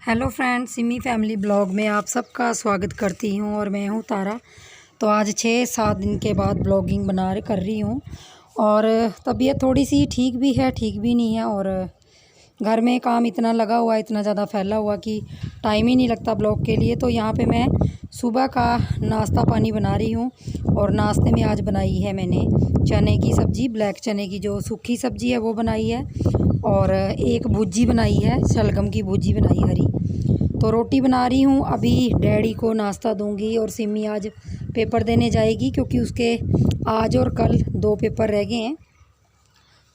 Hello friends, Simi family blog में आप सबका स्वागत करती हूँ और मैं हूँ तारा। तो आज 6-7 दिन के बाद ब्लॉगिंग कर रही हूँ और तबीयत थोड़ी सी ठीक भी है, ठीक भी नहीं है। और घर में काम इतना लगा हुआ, इतना ज़्यादा फैला हुआ कि टाइम ही नहीं लगता ब्लॉग के लिए। तो यहाँ पे मैं सुबह का नाश्ता पानी बना रही हूँ और नाश्ते में आज बनाई है मैंने चने की सब्ज़ी, ब्लैक चने की जो सूखी सब्ज़ी है वो बनाई है और एक भुजी बनाई है, शलगम की भुजी बनाई हरी। तो रोटी बना रही हूँ। अभी डैडी को नाश्ता दूंगी और सिमी आज पेपर देने जाएगी क्योंकि उसके आज और कल 2 पेपर रह गए हैं।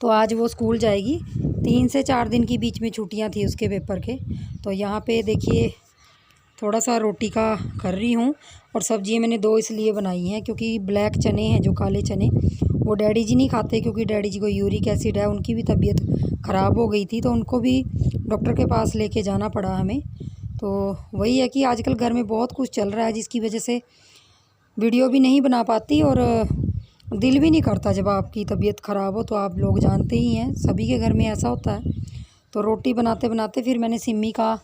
तो आज वो स्कूल जाएगी। 3 से 4 दिन की बीच में छुट्टियां थी उसके पेपर के। तो यहाँ पे देखिए थोड़ा सा रोटी का कर रही हूँ और सब्ज़ी मैंने 2 इसलिए बनाई हैं क्योंकि ब्लैक चने हैं, जो काले चने, वो डैडी जी नहीं खाते क्योंकि डैडी जी को यूरिक एसिड है। उनकी भी तबीयत ख़राब हो गई थी तो उनको भी डॉक्टर के पास लेके जाना पड़ा हमें। तो वही है कि आजकल घर में बहुत कुछ चल रहा है जिसकी वजह से वीडियो भी नहीं बना पाती और दिल भी नहीं करता जब आपकी तबीयत ख़राब हो। तो आप लोग जानते ही हैं, सभी के घर में ऐसा होता है। तो रोटी बनाते बनाते फिर मैंने सिमी का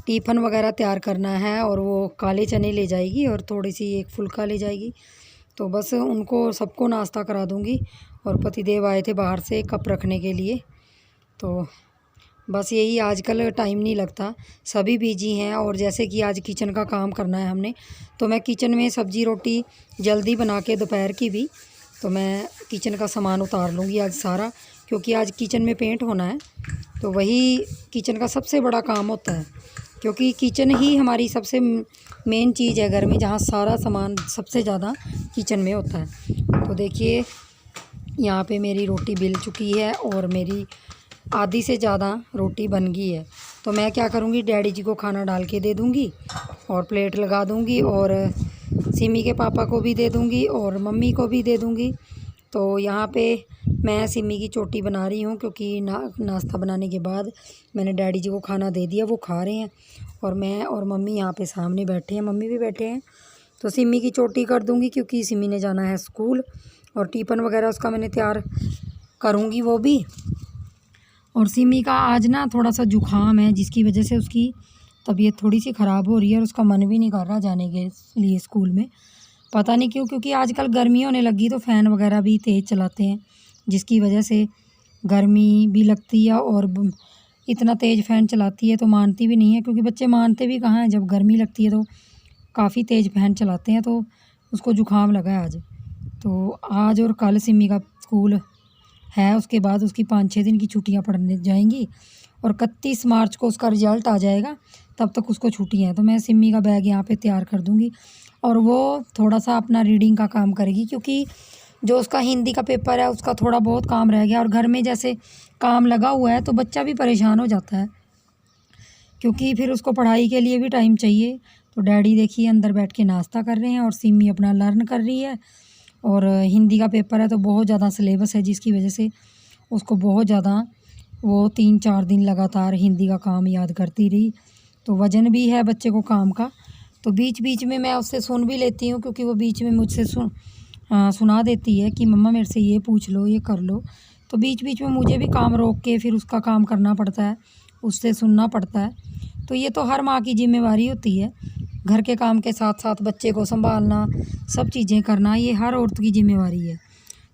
टिफ़िन वगैरह तैयार करना है और वो काले चने ले जाएगी और थोड़ी सी एक फुल्का ले जाएगी। तो बस उनको सबको नाश्ता करा दूँगी। और पतिदेव आए थे बाहर से कप रखने के लिए। तो बस यही, आजकल टाइम नहीं लगता, सभी बिजी हैं। और जैसे कि आज किचन का काम करना है हमने, तो मैं किचन में सब्ज़ी रोटी जल्दी बना के दोपहर की भी, तो मैं किचन का सामान उतार लूँगी आज सारा, क्योंकि आज किचन में पेंट होना है। तो वही किचन का सबसे बड़ा काम होता है क्योंकि किचन ही हमारी सबसे मेन चीज़ है घर में, जहाँ सारा सामान सबसे ज़्यादा किचन में होता है। तो देखिए यहाँ पे मेरी रोटी बिल चुकी है और मेरी आधी से ज़्यादा रोटी बन गई है। तो मैं क्या करूँगी, डैडी जी को खाना डाल के दे दूँगी और प्लेट लगा दूँगी और सिमी के पापा को भी दे दूँगी और मम्मी को भी दे दूँगी। तो यहाँ पे मैं सिमी की चोटी बना रही हूँ क्योंकि नाश्ता बनाने के बाद मैंने डैडी जी को खाना दे दिया, वो खा रहे हैं और मैं और मम्मी यहाँ पे सामने बैठे हैं, मम्मी भी बैठे हैं। तो सिमी की चोटी कर दूँगी क्योंकि सिमी ने जाना है स्कूल और टिफ़िन वगैरह उसका मैंने तैयार करूँगी वो भी। और सिमी का आज ना थोड़ा सा जुकाम है जिसकी वजह से उसकी तबीयत थोड़ी सी ख़राब हो रही है और उसका मन भी नहीं कर रहा जाने के लिए स्कूल में। पता नहीं क्यों, क्योंकि आजकल गर्मी होने लगी तो फ़ैन वगैरह भी तेज़ चलाते हैं जिसकी वजह से गर्मी भी लगती है। और इतना तेज़ फ़ैन चलाती है तो मानती भी नहीं है, क्योंकि बच्चे मानते भी कहाँ हैं, जब गर्मी लगती है तो काफ़ी तेज़ फ़ैन चलाते हैं। तो उसको जुकाम लगा है आज। तो आज और कल सिमी का स्कूल है, उसके बाद उसकी 5-6 दिन की छुट्टियां पड़ने जाएंगी और 31 मार्च को उसका रिज़ल्ट आ जाएगा, तब तक उसको छुट्टियां हैं। तो मैं सिमी का बैग यहाँ पे तैयार कर दूँगी और वो थोड़ा सा अपना रीडिंग का काम करेगी क्योंकि जो उसका हिंदी का पेपर है उसका थोड़ा बहुत काम रह गया। और घर में जैसे काम लगा हुआ है तो बच्चा भी परेशान हो जाता है क्योंकि फिर उसको पढ़ाई के लिए भी टाइम चाहिए। तो डैडी देखिए अंदर बैठ के नाश्ता कर रहे हैं और सिमी अपना लर्न कर रही है। और हिंदी का पेपर है तो बहुत ज़्यादा सिलेबस है जिसकी वजह से उसको बहुत ज़्यादा वो 3-4 दिन लगातार हिंदी का काम याद करती रही। तो वज़न भी है बच्चे को काम का। तो बीच बीच में मैं उससे सुन भी लेती हूँ क्योंकि वो बीच में मुझसे सुना देती है कि मम्मा मेरे से ये पूछ लो, ये कर लो। तो बीच बीच में मुझे भी काम रोक के फिर उसका काम करना पड़ता है, उससे सुनना पड़ता है। तो ये तो हर माँ की जिम्मेवारी होती है, घर के काम के साथ साथ बच्चे को संभालना, सब चीज़ें करना, ये हर औरत की जिम्मेवारी है।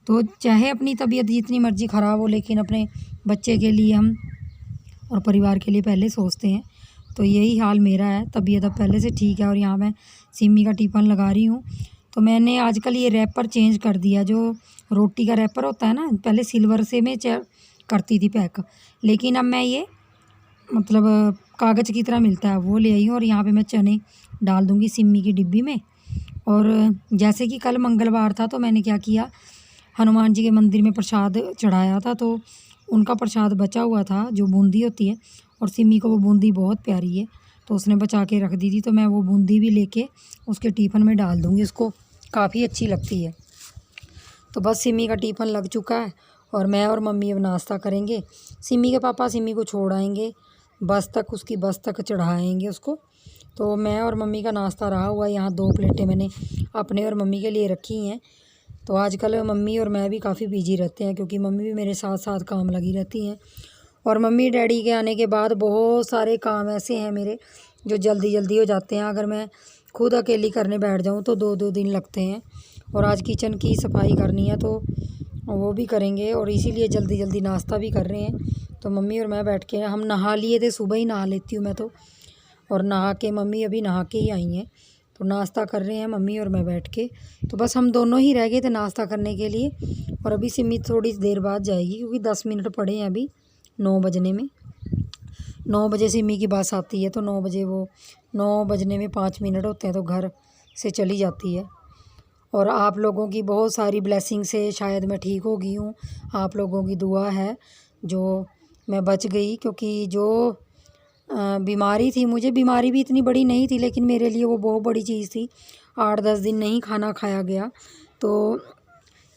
तो चाहे अपनी तबीयत जितनी मर्ज़ी ख़राब हो, लेकिन अपने बच्चे के लिए हम और परिवार के लिए पहले सोचते हैं। तो यही हाल मेरा है, तबीयत अब पहले से ठीक है। और यहाँ मैं सिमी का टिफ़िन लगा रही हूँ। तो मैंने आजकल ये रैपर चेंज कर दिया, जो रोटी का रैपर होता है ना, पहले सिल्वर से मैं करती थी पैक, लेकिन अब मैं ये मतलब कागज़ की तरह मिलता है वो ले आई हूँ। और यहाँ पे मैं चने डाल दूँगी सिमी की डिब्बी में। और जैसे कि कल मंगलवार था तो मैंने क्या किया, हनुमान जी के मंदिर में प्रसाद चढ़ाया था, तो उनका प्रसाद बचा हुआ था जो बूंदी होती है, और सिमी को वो बूंदी बहुत प्यारी है तो उसने बचा के रख दी थी। तो मैं वो बूंदी भी लेके उसके टिफ़िन में डाल दूँगी, उसको काफ़ी अच्छी लगती है। तो बस सिमी का टिफ़िन लग चुका है और मैं और मम्मी अब नाश्ता करेंगे। सिमी के पापा सिमी को छोड़ आएंगे बस तक, उसकी बस तक चढ़ाएंगे उसको। तो मैं और मम्मी का नाश्ता रहा हुआ, यहाँ 2 प्लेटें मैंने अपने और मम्मी के लिए रखी हैं। तो आजकल मम्मी और मैं भी काफ़ी बिजी रहते हैं क्योंकि मम्मी भी मेरे साथ साथ काम लगी रहती हैं और मम्मी डैडी के आने के बाद बहुत सारे काम ऐसे हैं मेरे जो जल्दी जल्दी हो जाते हैं। अगर मैं खुद अकेली करने बैठ जाऊँ तो 2-2 दिन लगते हैं। और आज किचन की सफाई करनी है तो वो भी करेंगे और इसीलिए जल्दी जल्दी नाश्ता भी कर रहे हैं। तो मम्मी और मैं बैठ के हम नहा लिए थे, सुबह ही नहा लेती हूँ मैं तो। और नहा के मम्मी अभी नहा के ही आई हैं तो नाश्ता कर रहे हैं मम्मी और मैं बैठ के। तो बस हम दोनों ही रह गए थे नाश्ता करने के लिए। और अभी सिमी थोड़ी देर बाद जाएगी क्योंकि 10 मिनट पड़े हैं अभी 9 बजने में। 9 बजे सिमी की बस आती है तो 9 बजे वो 9 बजने में 5 मिनट होते हैं तो घर से चली जाती है। और आप लोगों की बहुत सारी ब्लेसिंग से शायद मैं ठीक हो गई हूँ। आप लोगों की दुआ है जो मैं बच गई, क्योंकि जो बीमारी थी, मुझे बीमारी भी इतनी बड़ी नहीं थी लेकिन मेरे लिए वो बहुत बड़ी चीज़ थी। 8-10 दिन नहीं खाना खाया गया तो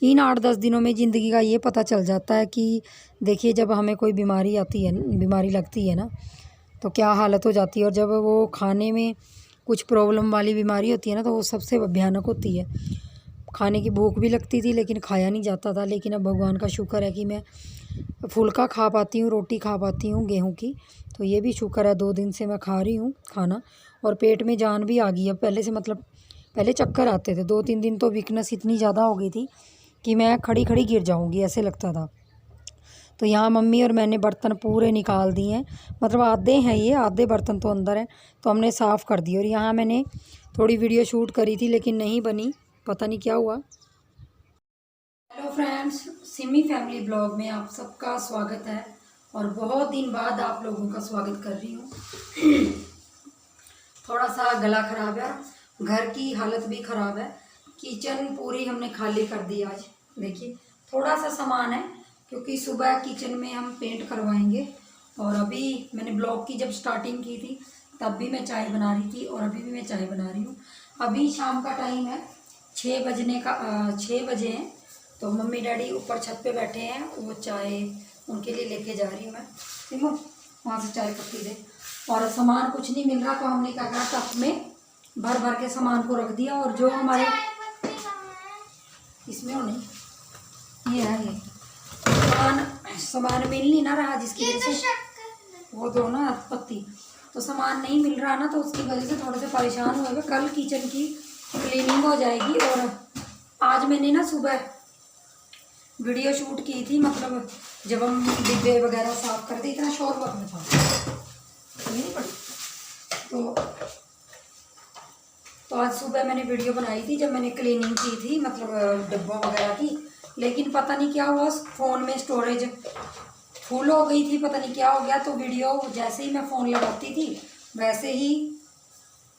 इन 8-10 दिनों में ज़िंदगी का ये पता चल जाता है कि देखिए जब हमें कोई बीमारी आती है, बीमारी लगती है ना, तो क्या हालत हो जाती है। और जब वो खाने में कुछ प्रॉब्लम वाली बीमारी होती है ना तो वो सबसे भयानक होती है। खाने की भूख भी लगती थी लेकिन खाया नहीं जाता था। लेकिन अब भगवान का शुक्र है कि मैं फुल्का खा पाती हूँ, रोटी खा पाती हूँ गेहूं की, तो ये भी शुक्र है। 2 दिन से मैं खा रही हूँ खाना और पेट में जान भी आ गई अब पहले से। मतलब पहले चक्कर आते थे, 2-3 दिन तो वीकनेस इतनी ज़्यादा हो गई थी कि मैं खड़ी खड़ी गिर जाऊँगी ऐसे लगता था। तो यहाँ मम्मी और मैंने बर्तन पूरे निकाल दिए हैं, मतलब आधे हैं ये, आधे बर्तन तो अंदर हैं तो हमने साफ़ कर दिए। और यहाँ मैंने थोड़ी वीडियो शूट करी थी लेकिन नहीं बनी, पता नहीं क्या हुआ। Hello friends, Simi family blog में आप सबका स्वागत है। और बहुत दिन बाद आप लोगों का स्वागत कर रही हूँ। थोड़ा सा गला ख़राब है, घर की हालत भी ख़राब है। किचन पूरी हमने खाली कर दी आज। देखिए थोड़ा सा सामान है क्योंकि सुबह किचन में हम पेंट करवाएंगे। और अभी मैंने ब्लॉग की जब स्टार्टिंग की थी तब भी मैं चाय बना रही थी और अभी भी मैं चाय बना रही हूँ। अभी शाम का टाइम है, 6 बजे हैं। तो मम्मी डैडी ऊपर छत पे बैठे हैं, वो चाय उनके लिए लेके जा रही हूँ मैं। देखो वहाँ से चाय पत्ती दे। और सामान कुछ नहीं मिल रहा तो हमने क्या करा, टब में भर भर के सामान को रख दिया। और जो हमारे इसमें हो नहीं, ये है, ये सामान मिल नहीं ना रहा जिसकी वजह से वो दो ना पत्ती, तो सामान नहीं मिल रहा ना तो उसकी वजह से थोड़े से परेशान हुए। कल किचन की क्लीनिंग हो जाएगी। और आज मैंने ना सुबह वीडियो शूट की थी, मतलब जब हम डिब्बे वगैरह साफ करते, इतना शोर वक्त में था नहीं पड़ी तो आज सुबह मैंने वीडियो बनाई थी जब मैंने क्लीनिंग की थी, मतलब डिब्बों वगैरह की। लेकिन पता नहीं क्या हुआ, फ़ोन में स्टोरेज फुल हो गई थी, पता नहीं क्या हो गया। तो वीडियो जैसे ही मैं फ़ोन लगाती थी वैसे ही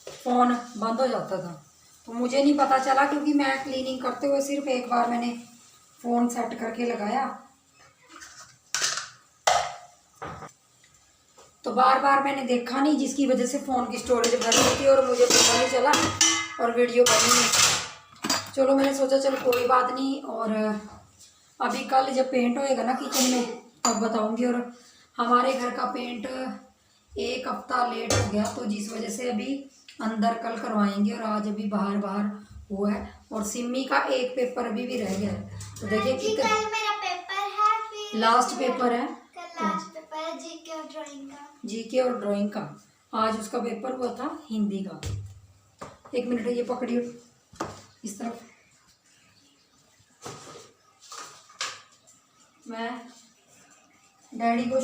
फ़ोन बंद हो जाता था। तो मुझे नहीं पता चला क्योंकि मैं क्लीनिंग करते हुए सिर्फ एक बार मैंने फ़ोन सेट करके लगाया, तो बार बार मैंने देखा नहीं जिसकी वजह से फ़ोन की स्टोरेज भर गई थी और मुझे पता नहीं चला और वीडियो बनी नहीं। चलो मैंने सोचा चल कोई बात नहीं। और अभी कल जब पेंट होएगा ना किचन में तब बताऊंगी। और हमारे घर का पेंट 1 हफ्ता लेट हो गया तो जिस वजह से अभी अंदर कल करवाएंगे और आज अभी बाहर हुआ है। और सिमी का एक पेपर अभी भी रह गया है। तो देखिए कितना मेरा पेपर है, फिर लास्ट पेपर है, लास्ट पेपर है जीके और ड्राइंग का। जीके और ड्राइंग का आज उसका पेपर हुआ था हिंदी का। 1 मिनट ये पकड़िए इस तरफ। मैं डैडी को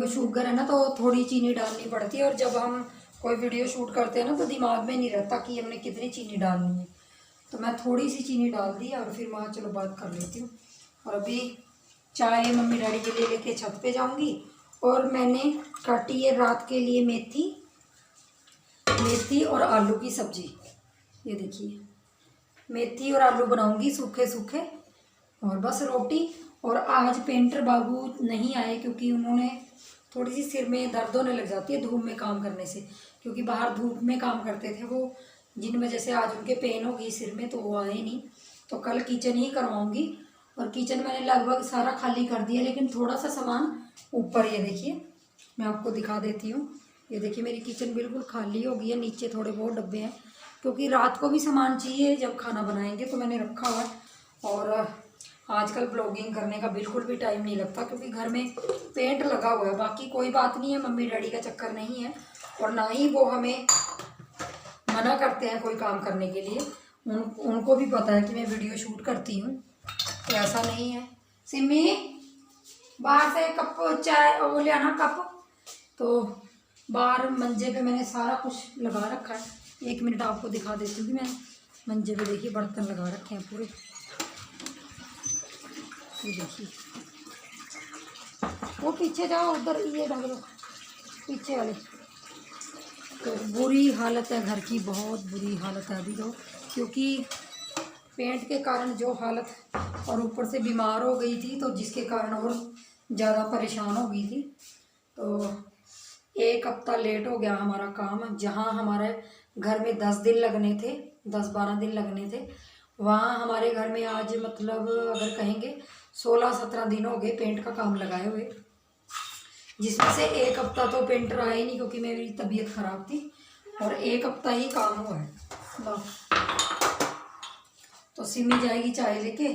शुगर है ना तो थोड़ी चीनी डालनी पड़ती है। और जब हम कोई वीडियो शूट करते हैं ना तो दिमाग में नहीं रहता कि हमने कितनी चीनी डालनी है, तो मैं थोड़ी सी चीनी डाल दी और फिर वहाँ चलो बात कर लेती हूँ। और अभी चाय मम्मी डैडी के लिए लेके छत पे जाऊँगी। और मैंने काटी है रात के लिए मेथी और आलू की सब्जी। ये देखिए मेथी और आलू बनाऊँगी सूखे सूखे, और बस रोटी। और आज पेंटर बाबू नहीं आए क्योंकि उन्होंने थोड़ी सी सिर में दर्द होने लग जाती है धूप में काम करने से, क्योंकि बाहर धूप में काम करते थे वो, जिन वजह से आज उनके पेन हो गई सिर में तो वो आए नहीं। तो कल किचन ही करवाऊंगी। और किचन मैंने लगभग सारा खाली कर दिया लेकिन थोड़ा सा सामान ऊपर, ये देखिए मैं आपको दिखा देती हूँ। ये देखिए मेरी किचन बिल्कुल खाली हो गई है, नीचे थोड़े बहुत डब्बे हैं क्योंकि रात को भी सामान चाहिए जब खाना बनाएंगे तो मैंने रखा हुआ है। और आजकल ब्लॉगिंग करने का बिल्कुल भी टाइम नहीं लगता क्योंकि घर में पेंट लगा हुआ है। बाकी कोई बात नहीं है, मम्मी डैडी का चक्कर नहीं है और ना ही वो हमें मना करते हैं कोई काम करने के लिए। उनको भी पता है कि मैं वीडियो शूट करती हूँ, तो ऐसा नहीं है। सिमी बाहर से कप चाय वो ले आना कप। तो बाहर मंजे पे मैंने सारा कुछ लगा रखा है। 1 मिनट आपको दिखा देती हूँ कि मैं मंजे पे देखिए बर्तन लगा रखे हैं पूरे। ये देखिए, वो पीछे जाओ, उधर ये ढक दो पीछे वाले। तो बुरी हालत है घर की, बहुत बुरी हालत है अभी तो, क्योंकि पेंट के कारण जो हालत, और ऊपर से बीमार हो गई थी तो जिसके कारण और ज़्यादा परेशान हो गई थी। तो 1 हफ्ता लेट हो गया हमारा काम। जहाँ हमारे घर में 10 दिन लगने थे, 10-12 दिन लगने थे, वहाँ हमारे घर में आज मतलब अगर कहेंगे 16-17 दिन हो गए पेंट का काम लगाए हुए, जिसमें से 1 हफ्ता तो पेंटर आया ही नहीं क्योंकि मेरी तबीयत ख़राब थी, और 1 हफ्ता ही काम हुआ है। लो, तो सिमी जाएगी चाय लेके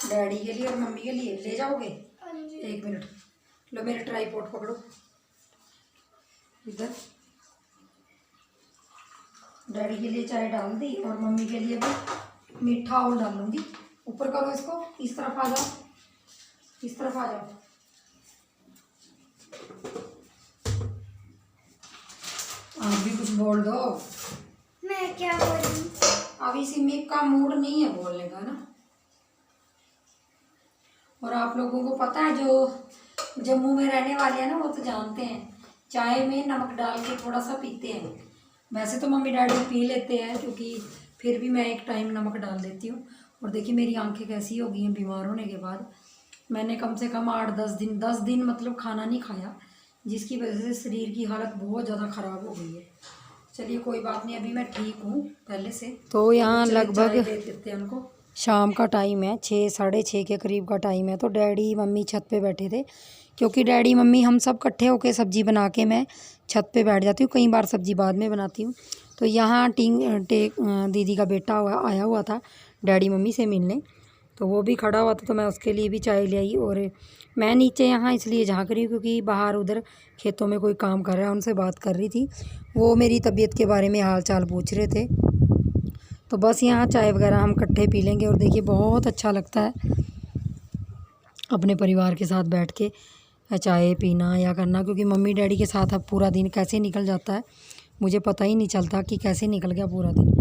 डैडी के लिए और मम्मी के लिए। ले जाओगे? 1 मिनट, लो मेरे ट्राइपॉड पकड़ो इधर। डैडी के लिए चाय डाल दी और मम्मी के लिए भी मीठा और डालूंगी। ऊपर करो इसको, इस तरफ आ जाओ, इस तरफ आ जाओ। आप भी कुछ बोल दो। मैं क्या बोलूं? अभी सिमी का मूड नहीं है बोलने का ना। और आप लोगों को पता है, जो जम्मू में रहने वाले हैं ना, वो तो जानते हैं चाय में नमक डाल के थोड़ा सा पीते हैं। वैसे तो मम्मी डैडी पी लेते हैं, क्योंकि फिर भी मैं एक टाइम नमक डाल देती हूँ। और देखिए मेरी आंखें कैसी हो गई हैं बीमार होने के बाद। मैंने कम से कम 10 दिन मतलब खाना नहीं खाया, जिसकी वजह से शरीर की हालत बहुत ज़्यादा ख़राब हो गई है। चलिए कोई बात नहीं, अभी मैं ठीक हूँ पहले से। तो यहाँ लगभग दे देते हैं उनको। शाम का टाइम है, 6-6:30 के करीब का टाइम है। तो डैडी मम्मी छत पे बैठे थे, क्योंकि डैडी मम्मी हम सब इकट्ठे होके सब्ज़ी बना के मैं छत पे बैठ जाती हूँ। कई बार सब्ज़ी बाद में बनाती हूँ। तो यहाँ दीदी का बेटा आया हुआ था डैडी मम्मी से मिलने, तो वो भी खड़ा हुआ था, तो मैं उसके लिए भी चाय ले आई। और मैं नीचे यहाँ इसलिए झाँक रही हूँ क्योंकि बाहर उधर खेतों में कोई काम कर रहा है, उनसे बात कर रही थी। वो मेरी तबीयत के बारे में हाल चाल पूछ रहे थे। तो बस यहाँ चाय वगैरह हम इकट्ठे पी लेंगे। और देखिए बहुत अच्छा लगता है अपने परिवार के साथ बैठ के चाय पीना या करना, क्योंकि मम्मी डैडी के साथ अब पूरा दिन कैसे निकल जाता है मुझे पता ही नहीं चलता कि कैसे निकल गया पूरा दिन।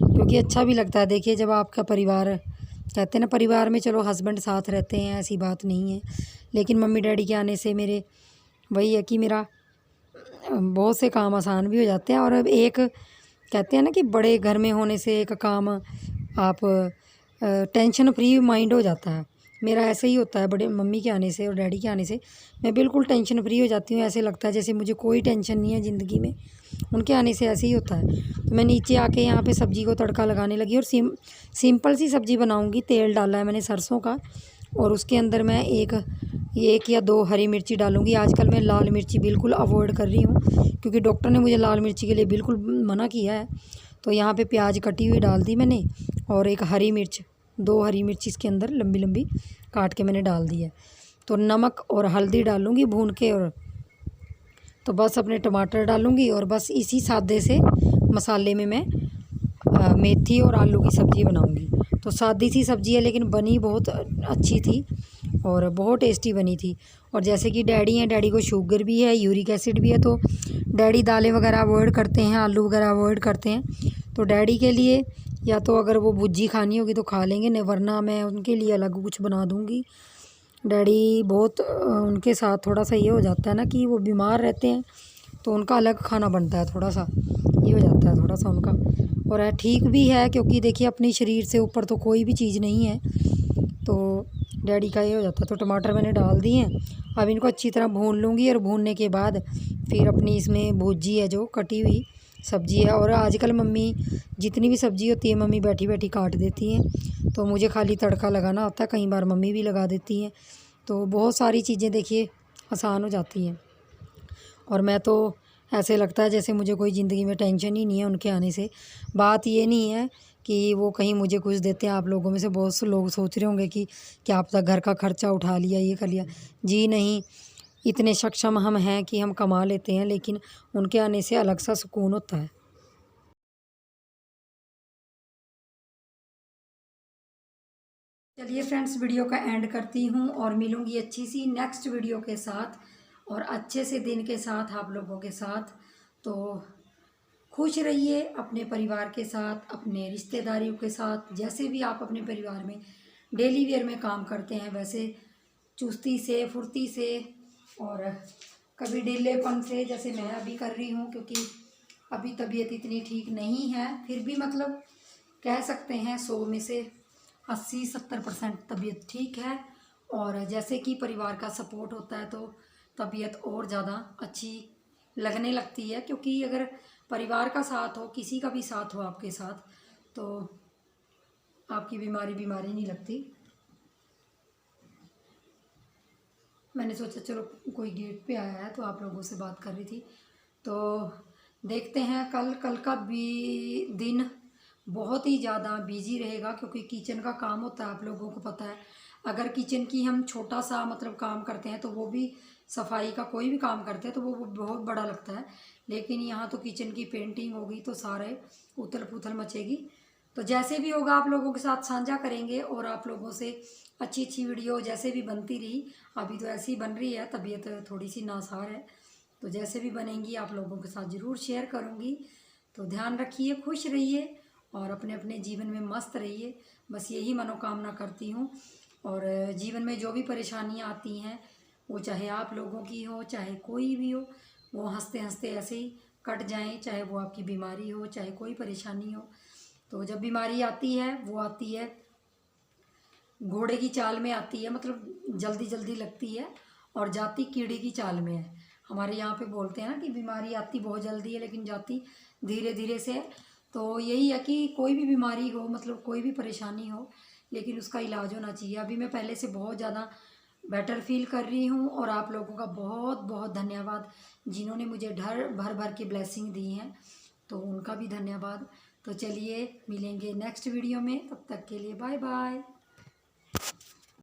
क्योंकि अच्छा भी लगता है। देखिए जब आपका परिवार, कहते हैं ना परिवार में चलो हस्बैंड साथ रहते हैं, ऐसी बात नहीं है, लेकिन मम्मी डैडी के आने से मेरे वही है कि मेरा बहुत से काम आसान भी हो जाते हैं। और अब एक कहते हैं ना कि बड़े घर में होने से एक काम आप टेंशन फ्री माइंड हो जाता है। मेरा ऐसे ही होता है, बड़े मम्मी के आने से और डैडी के आने से मैं बिल्कुल टेंशन फ्री हो जाती हूँ। ऐसे लगता है जैसे मुझे कोई टेंशन नहीं है ज़िंदगी में। उनके आने से ऐसे ही होता है। तो मैं नीचे आके यहाँ पे सब्ज़ी को तड़का लगाने लगी, और सिंपल सी सब्ज़ी बनाऊँगी। तेल डाला है मैंने सरसों का, और उसके अंदर मैं एक या 2 हरी मिर्ची डालूँगी। आजकल मैं लाल मिर्ची बिल्कुल अवॉइड कर रही हूँ, क्योंकि डॉक्टर ने मुझे लाल मिर्ची के लिए बिल्कुल मना किया है। तो यहाँ पे प्याज कटी हुई डाल दी मैंने, और एक हरी मिर्च, 2 हरी मिर्च इसके अंदर लंबी लंबी काट के मैंने डाल दी है। तो नमक और हल्दी डालूँगी भून के, और तो बस अपने टमाटर डालूँगी, और बस इसी सादे से मसाले में मैं मेथी और आलू की सब्ज़ी बनाऊँगी। तो सादी सी सब्ज़ी है, लेकिन बनी बहुत अच्छी थी और बहुत टेस्टी बनी थी। और जैसे कि डैडी हैं, डैडी को शुगर भी है, यूरिक एसिड भी है, तो डैडी दालें वगैरह अवॉइड करते हैं, आलू वगैरह अवॉइड करते हैं। तो डैडी के लिए या तो अगर वो भुर्जी खानी होगी तो खा लेंगे, नहीं वरना मैं उनके लिए अलग कुछ बना दूँगी। डैडी बहुत उनके साथ थोड़ा सा ये हो जाता है ना कि वो बीमार रहते हैं, तो उनका अलग खाना बनता है, थोड़ा सा ये हो जाता है थोड़ा सा उनका। और है ठीक भी है, क्योंकि देखिए अपनी शरीर से ऊपर तो कोई भी चीज़ नहीं है, तो डैडी का ये हो जाता है। तो टमाटर मैंने डाल दिए हैं, अब इनको अच्छी तरह भून लूँगी, और भूनने के बाद फिर अपनी इसमें भुर्जी है जो कटी हुई सब्ज़ी है। और आजकल मम्मी जितनी भी सब्ज़ी होती है मम्मी बैठी बैठी काट देती हैं, तो मुझे खाली तड़का लगाना होता है। कई बार मम्मी भी लगा देती हैं, तो बहुत सारी चीज़ें देखिए आसान हो जाती हैं। और मैं तो ऐसे लगता है जैसे मुझे कोई ज़िंदगी में टेंशन ही नहीं है उनके आने से। बात ये नहीं है कि वो कहीं मुझे कुछ देते हैं। आप लोगों में से बहुत से लोग सोच रहे होंगे कि क्या पता घर का खर्चा उठा लिया, ये कर लिया। जी नहीं, इतने सक्षम हम हैं कि हम कमा लेते हैं, लेकिन उनके आने से अलग सा सुकून होता है। चलिए फ्रेंड्स, वीडियो का एंड करती हूँ और मिलूँगी अच्छी सी नेक्स्ट वीडियो के साथ और अच्छे से दिन के साथ आप लोगों के साथ। तो खुश रहिए अपने परिवार के साथ, अपने रिश्तेदारियों के साथ। जैसे भी आप अपने परिवार में डेली वेयर में काम करते हैं, वैसे चुस्ती से, फुर्ती से और कभी ढीलेपन से, जैसे मैं अभी कर रही हूँ, क्योंकि अभी तबीयत इतनी ठीक नहीं है। फिर भी मतलब कह सकते हैं 100 में से 80-70% तबीयत ठीक है। और जैसे कि परिवार का सपोर्ट होता है तो तबीयत और ज़्यादा अच्छी लगने लगती है, क्योंकि अगर परिवार का साथ हो, किसी का भी साथ हो आपके साथ, तो आपकी बीमारी नहीं लगती। मैंने सोचा चलो कोई गेट पे आया है तो आप लोगों से बात कर रही थी। तो देखते हैं, कल का भी दिन बहुत ही ज़्यादा बिजी रहेगा, क्योंकि किचन का काम होता है, आप लोगों को पता है। अगर किचन की हम छोटा सा मतलब काम करते हैं तो वो भी, सफाई का कोई भी काम करते हैं तो वो बहुत बड़ा लगता है। लेकिन यहाँ तो किचन की पेंटिंग होगी तो सारे उथल पुथल मचेगी। तो जैसे भी होगा आप लोगों के साथ साझा करेंगे और आप लोगों से अच्छी अच्छी वीडियो जैसे भी बनती रही। अभी तो ऐसी बन रही है, तबीयत थोड़ी सी नासार है, तो जैसे भी बनेंगी आप लोगों के साथ ज़रूर शेयर करूँगी। तो ध्यान रखिए, खुश रहिए और अपने अपने जीवन में मस्त रहिए, बस यही मनोकामना करती हूँ। और जीवन में जो भी परेशानियाँ आती हैं, वो चाहे आप लोगों की हो चाहे कोई भी हो, वो हंसते हंसते ऐसे ही कट जाएं। चाहे वो आपकी बीमारी हो, चाहे कोई परेशानी हो। तो जब बीमारी आती है वो आती है घोड़े की चाल में आती है, मतलब जल्दी जल्दी लगती है, और जाती कीड़े की चाल में है। हमारे यहाँ पे बोलते हैं ना कि बीमारी आती बहुत जल्दी है लेकिन जाती धीरे धीरे से है। तो यही है कि कोई भी बीमारी हो, मतलब कोई भी परेशानी हो, लेकिन उसका इलाज होना चाहिए। अभी मैं पहले से बहुत ज़्यादा बेटर फील कर रही हूँ और आप लोगों का बहुत बहुत धन्यवाद, जिन्होंने मुझे भर भर के ब्लेसिंग दी हैं, तो उनका भी धन्यवाद। तो चलिए मिलेंगे नेक्स्ट वीडियो में, तब तक के लिए बाय बाय।